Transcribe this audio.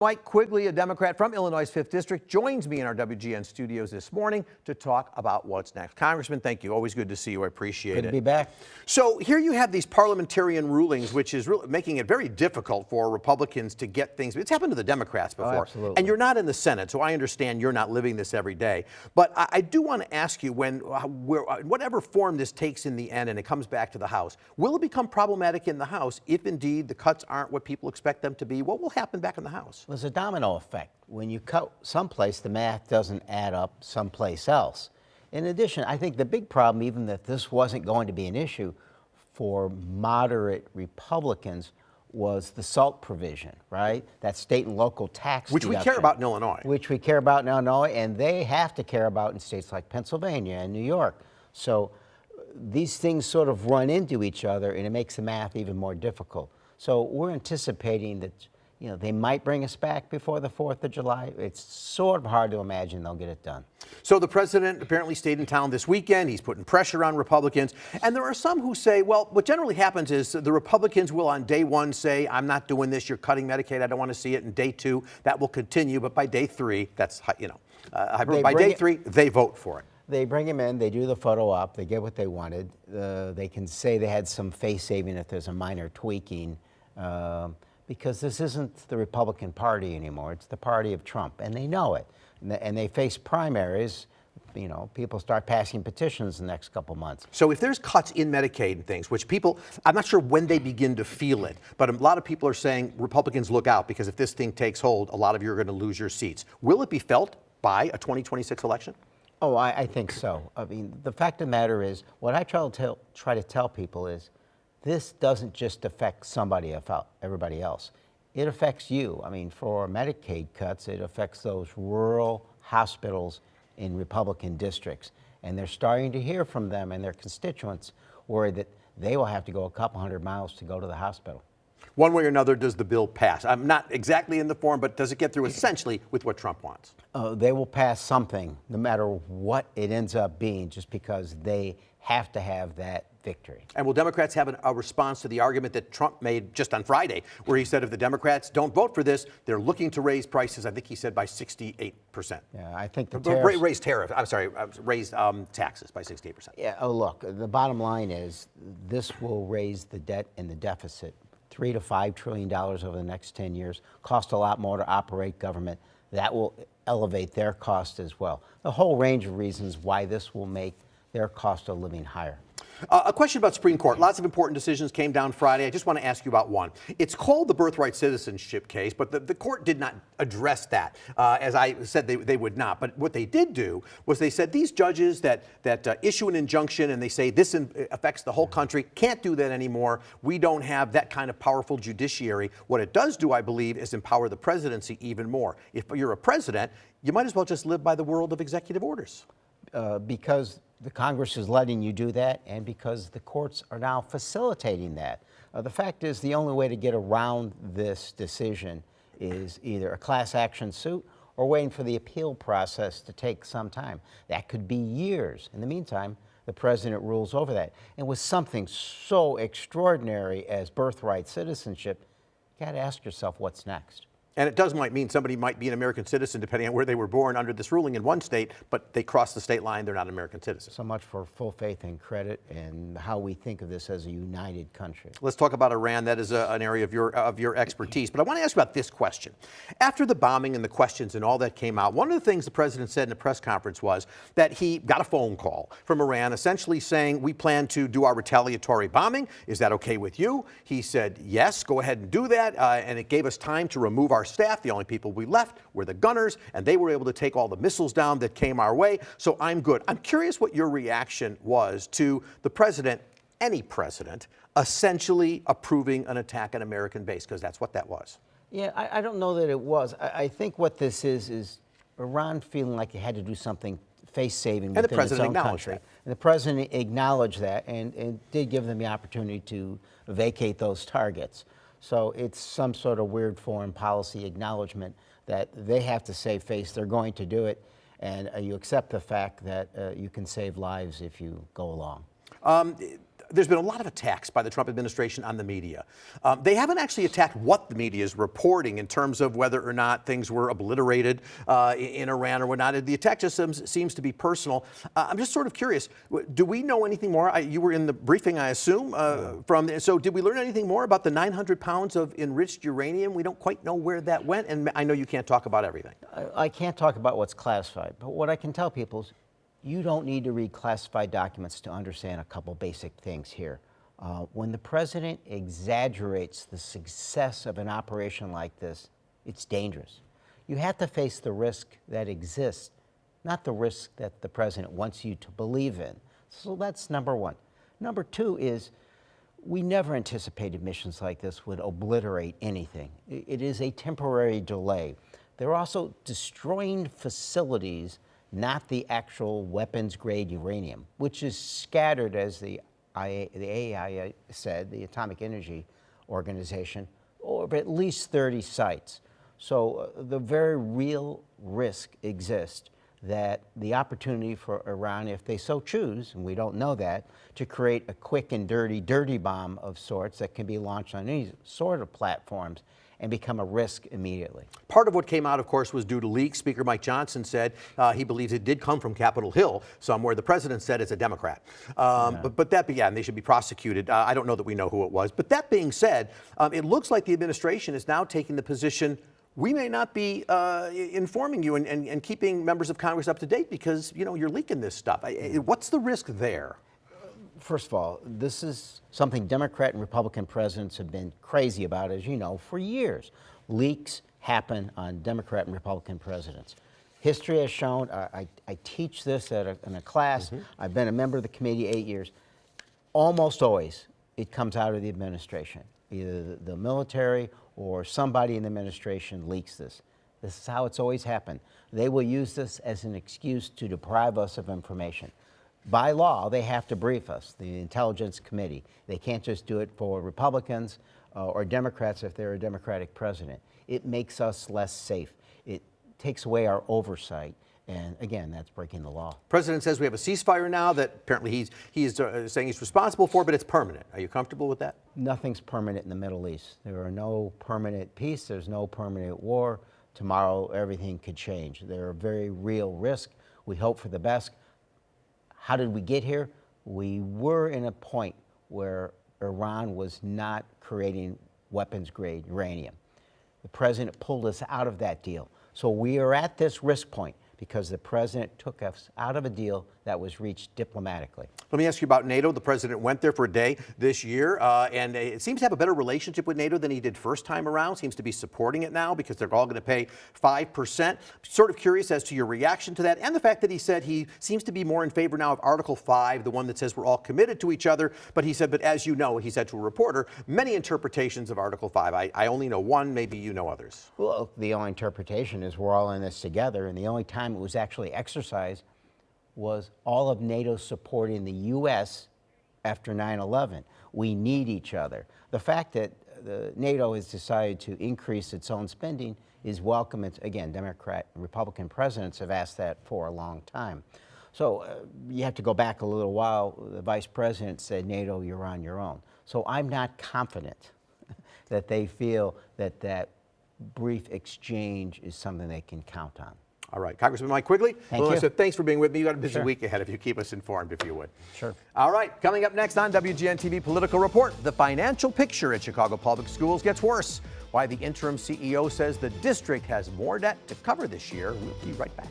Mike Quigley, a Democrat from Illinois' 5th District, joins me in our WGN studios this morning to talk about what's next. Congressman, thank you. Always good to see you. I appreciate it. Good to be back. So here you have these parliamentarian rulings, which is really making it very difficult for Republicans to get things. It's happened to the Democrats before. Oh, absolutely. And you're not in the Senate, so I understand you're not living this every day. But I do want to ask you, whatever form this takes in the end and it comes back to the House, will it become problematic in the House if indeed the cuts aren't what people expect them to be? What will happen back in the House? There's a domino effect. When you cut someplace, the math doesn't add up someplace else. In addition, I think the big problem, even that this wasn't going to be an issue for moderate Republicans, was the SALT provision, right? That state and local tax Which we care about in Illinois. Which we care about in Illinois, and they have to care about in states like Pennsylvania and New York. So these things sort of run into each other, and it makes the math even more difficult. So we're anticipating that they might bring us back before the 4th of July. It's sort of hard to imagine they'll get it done. So the president apparently stayed in town this weekend. He's putting pressure on Republicans. And there are some who say, well, what generally happens is the Republicans will on day one say, I'm not doing this. You're cutting Medicaid. I don't want to see it. And day two, that will continue. But by day three, that's, by day three, they vote for it. They bring him in, they do the photo op, they get what they wanted. They can say they had some face saving if there's a minor tweaking. Because this isn't the Republican Party anymore. It's the party of Trump, and they know it. And they face primaries. People start passing petitions the next couple months. So if there's cuts in Medicaid and things, which people, I'm not sure when they begin to feel it, but a lot of people are saying, Republicans, look out, because if this thing takes hold, a lot of you are going to lose your seats. Will it be felt by a 2026 election? Oh, I think so. I mean, the fact of the matter is, what I try to tell people is, this doesn't just affect everybody else. It affects you. I mean, for Medicaid cuts, it affects those rural hospitals in Republican districts. And they're starting to hear from them and their constituents worried that they will have to go a couple hundred miles to go to the hospital. One way or another, does the bill pass? I'm not exactly in the form, but does it get through essentially with what Trump wants? They will pass something, no matter what it ends up being, just because they have to have that victory. And will Democrats have a response to the argument that Trump made just on Friday, where he said if the Democrats don't vote for this, they're looking to raise prices, I think he said, by 68%. Yeah, I think raise taxes by 68%. Yeah, look, the bottom line is this will raise the debt and the deficit $3 to $5 trillion over the next 10 years, cost a lot more to operate government. That will elevate their cost as well. A whole range of reasons why this will make their cost of living higher. A question about Supreme Court. Lots of important decisions came down Friday. I just want to ask you about one. It's called the birthright citizenship case, but the court did not address that, as I said they would not. But what they did do was they said these judges that issue an injunction and they say this affects the whole country can't do that anymore. We don't have that kind of powerful judiciary. What it does do, I believe, is empower the presidency even more. If you're a president, you might as well just live by the world of executive orders. Because the Congress is letting you do that, and because the courts are now facilitating that. The fact is, the only way to get around this decision is either a class action suit or waiting for the appeal process to take some time. That could be years. In the meantime, the president rules over that. And with something so extraordinary as birthright citizenship, you got to ask yourself what's next. And it might mean somebody might be an American citizen depending on where they were born under this ruling in one state, but they cross the state line, they're not an American citizen. So much for full faith and credit and how we think of this as a united country. Let's talk about Iran. That is an area of your expertise. But I want to ask you about this question. After the bombing and the questions and all that came out, one of the things the president said in a press conference was that he got a phone call from Iran essentially saying, we plan to do our retaliatory bombing. Is that okay with you? He said, yes, go ahead and do that. And it gave us time to remove our staff. The only people we left were the gunners, and they were able to take all the missiles down that came our way. So I'm good. I'm curious what your reaction was to the president, any president, essentially approving an attack on American base, because that's what that was. Yeah, I don't know that it was. I think what this is Iran feeling like it had to do something face-saving within its own country. And the president acknowledged that and did give them the opportunity to vacate those targets. So it's some sort of weird foreign policy acknowledgement that they have to save face. They're going to do it, and you accept the fact that you can save lives if you go along. there's been a lot of attacks by the Trump administration on the media. They haven't actually attacked what the media is reporting in terms of whether or not things were obliterated in Iran or whatnot. The attack just seems to be personal. I'm just sort of curious. Do we know anything more? You were in the briefing, I assume, so did we learn anything more about the 900 pounds of enriched uranium? We don't quite know where that went, and I know you can't talk about everything. I can't talk about what's classified, but what I can tell people is you don't need to read classified documents to understand a couple basic things here. When the president exaggerates the success of an operation like this, it's dangerous. You have to face the risk that exists, not the risk that the president wants you to believe in. So that's number one. Number two is we never anticipated missions like this would obliterate anything. It is a temporary delay. They're also destroying facilities, not the actual weapons-grade uranium, which is scattered, as the AEA said, the Atomic Energy Organization, over at least 30 sites. So the very real risk exists that the opportunity for Iran, if they so choose, and we don't know that, to create a quick and dirty bomb of sorts that can be launched on any sort of platforms and become a risk immediately. Part of what came out, of course, was due to leaks. Speaker Mike Johnson said he believes it did come from Capitol Hill somewhere. The president said it's a Democrat. But that began, they should be prosecuted. I don't know that we know who it was. But that being said, it looks like the administration is now taking the position we may not be informing you and keeping members of Congress up to date because, you know, you're leaking this stuff. What's the risk there? First of all, this is something Democrat and Republican presidents have been crazy about, as you know, for years. Leaks happen on Democrat and Republican presidents. History has shown, I teach this in a class, I've been a member of the committee 8 years, almost always it comes out of the administration. Either the military or somebody in the administration leaks this. This is how it's always happened. They will use this as an excuse to deprive us of information. By law, they have to brief us, the Intelligence Committee. They can't just do it for Republicans or Democrats if they're a Democratic president. It makes us less safe. It takes away our oversight. And again, that's breaking the law. President says we have a ceasefire now that apparently he's saying he's responsible for, but it's permanent. Are you comfortable with that? Nothing's permanent in the Middle East. There are no permanent peace. There's no permanent war. Tomorrow, everything could change. There are very real risks. We hope for the best. How did we get here? We were in a point where Iran was not creating weapons-grade uranium. The president pulled us out of that deal. So we are at this risk point because the president took us out of a deal that was reached diplomatically. Let me ask you about NATO. The president went there for a day this year, and it seems to have a better relationship with NATO than he did first time around. Seems to be supporting it now because they're all going to pay 5%. Sort of curious as to your reaction to that and the fact that he said he seems to be more in favor now of Article 5, the one that says we're all committed to each other. But he said, but as you know, he said to a reporter, many interpretations of Article 5. I only know one, maybe you know others. Well, the only interpretation is we're all in this together, and the only time it was actually exercised was all of NATO supporting the U.S. after 9/11. We need each other. The fact that NATO has decided to increase its own spending is welcome. It's, again, Democrat and Republican presidents have asked that for a long time. So you have to go back a little while. The vice president said, NATO, you're on your own. So I'm not confident that they feel that that brief exchange is something they can count on. All right, Congressman Mike Quigley. Thank you. Thanks for being with me. You got a busy week ahead. If you keep us informed, if you would. Sure. All right, coming up next on WGN-TV Political Report, the financial picture at Chicago Public Schools gets worse. Why the interim CEO says the district has more debt to cover this year. We'll be right back.